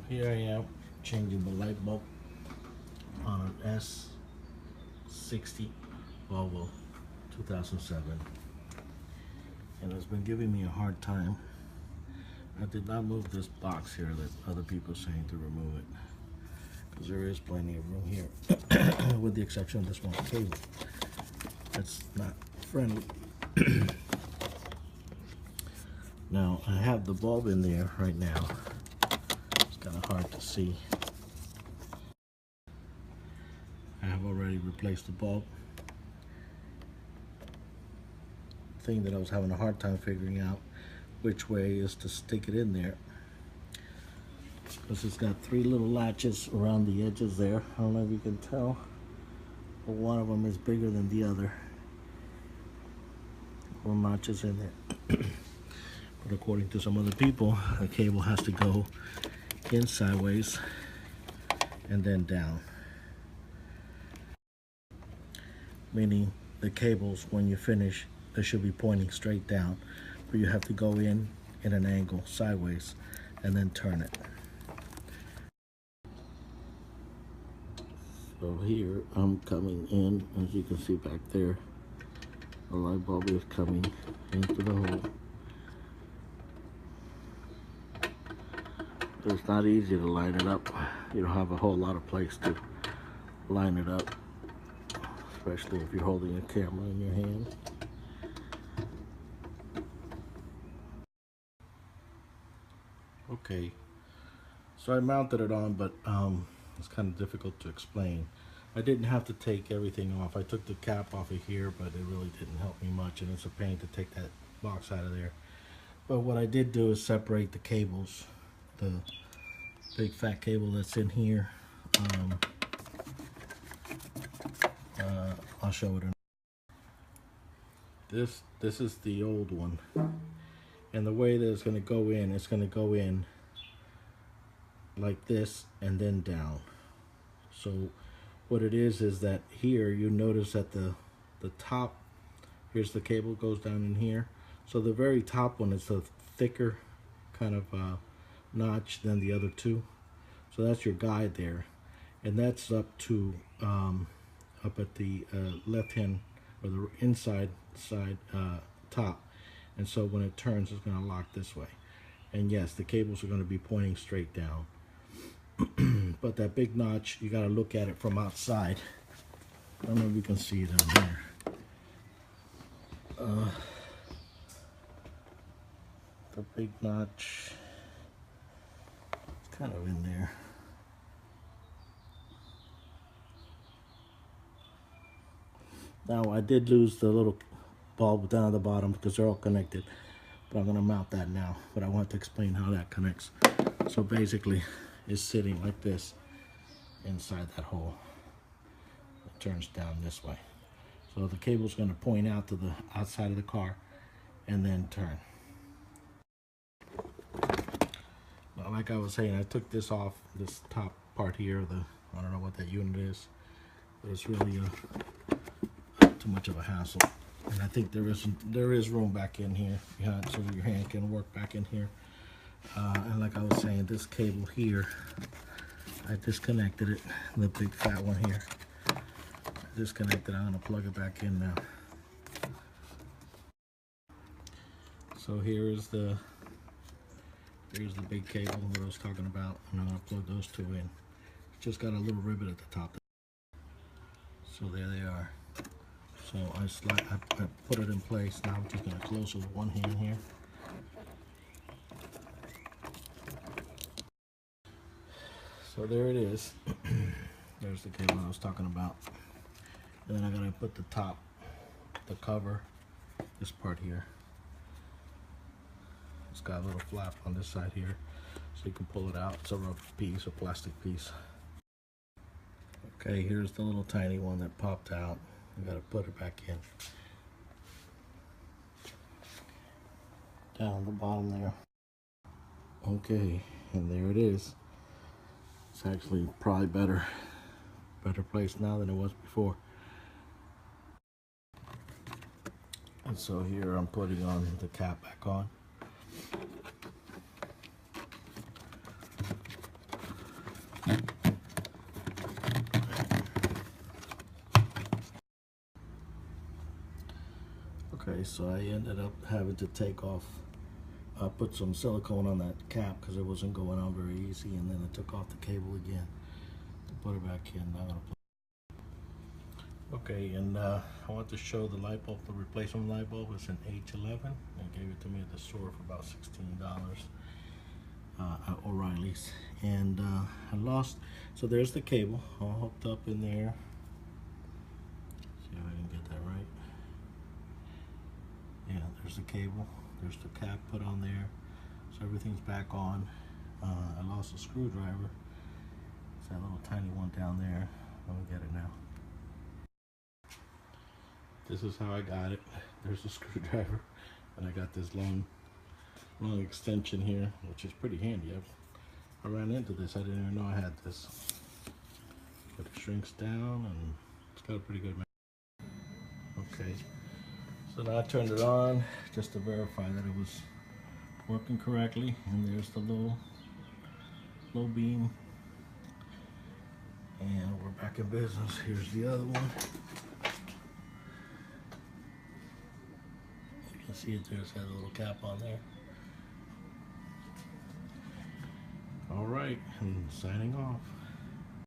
Here I am changing the light bulb on an S60 Volvo 2007, and it's been giving me a hard time. I did not move this box here that other people are saying to remove it, because there is plenty of room here with the exception of this one cable that's not friendly. Now I have the bulb in there right now. It's kind of hard to see. I have already replaced the bulb. The thing that I was having a hard time figuring out which way is to stick it in there, because it's got three little latches around the edges there. I don't know if you can tell, but one of them is bigger than the other. Little notches in there. But according to some other people, the cable has to go in sideways and then down. Meaning the cables, when you finish, they should be pointing straight down, but you have to go in an angle sideways and then turn it. So here I'm coming in, as you can see back there, the light bulb is coming into the hole. It's not easy to line it up. You don't have a whole lot of place to line it up, especially if you're holding a camera in your hand. Okay, so I mounted it on, but it's kind of difficult to explain. I didn't have to take everything off. I took the cap off of here, but it really didn't help me much, and it's a pain to take that box out of there. But what I did do is separate the cables. The big fat cable that's in here, I'll show it. This is the old one, and the way that it's going to go in, it's going to go in like this and then down. So what it is that here you notice that the top, here's the cable goes down in here. So the very top one is a thicker kind of notch than the other two. So that's your guide there, and that's up to up at the left hand or the inside side top. And so when it turns, it's going to lock this way. And yes, the cables are going to be pointing straight down. But that big notch, you got to look at it from outside. I don't know if you can see it on here. The big notch, it's kind of in there. Now I did lose the little bulb down at the bottom because they're all connected, but I'm going to mount that now. But I want to explain how that connects. So basically, it's sitting like this inside that hole. It turns down this way. So the cable's going to point out to the outside of the car and then turn. Now, like I was saying, I took this off, this top part here, I don't know what that unit is, but it's really too much of a hassle. And I think there is room back in here behind, so your hand can work back in here. And like I was saying, this cable here, I disconnected it, the big fat one here. I disconnected. I'm gonna plug it back in now. So here's the big cable that I was talking about, and I'm gonna plug those two in. It's just got a little rivet at the top. So there they are. So I put it in place. Now I'm just going to close with one hand here. So there it is. There's the cable I was talking about. And then I'm going to put the top, the cover, this part here. It's got a little flap on this side here, so you can pull it out. It's a rubber piece, a plastic piece. Okay, here's the little tiny one that popped out. I gotta put it back in. Down the bottom there. Okay, and there it is. It's actually probably better placed now than it was before. And so here I'm putting on the cap back on. so I ended up having to take off, put some silicone on that cap because it wasn't going out very easy, and then I took off the cable again to put it back in. Okay, and I want to show the light bulb, the replacement light bulb. It's an H11. They gave it to me at the store for about $16 at O'Reilly's. And I lost, so there's the cable all hooked up in there. See if I can get that right. Yeah, there's the cable. There's the cap put on there. So everything's back on. I lost a screwdriver. It's that little tiny one down there. Let me get it now. This is how I got it. There's a screwdriver, and I got this long extension here, which is pretty handy. I ran into this. I didn't even know I had this. But it shrinks down, and it's got a pretty good. Okay, so now I turned it on just to verify that it was working correctly, and there's the low beam, and we're back in business. Here's the other one. You can see it there. It's got a little cap on there. All right, and signing off.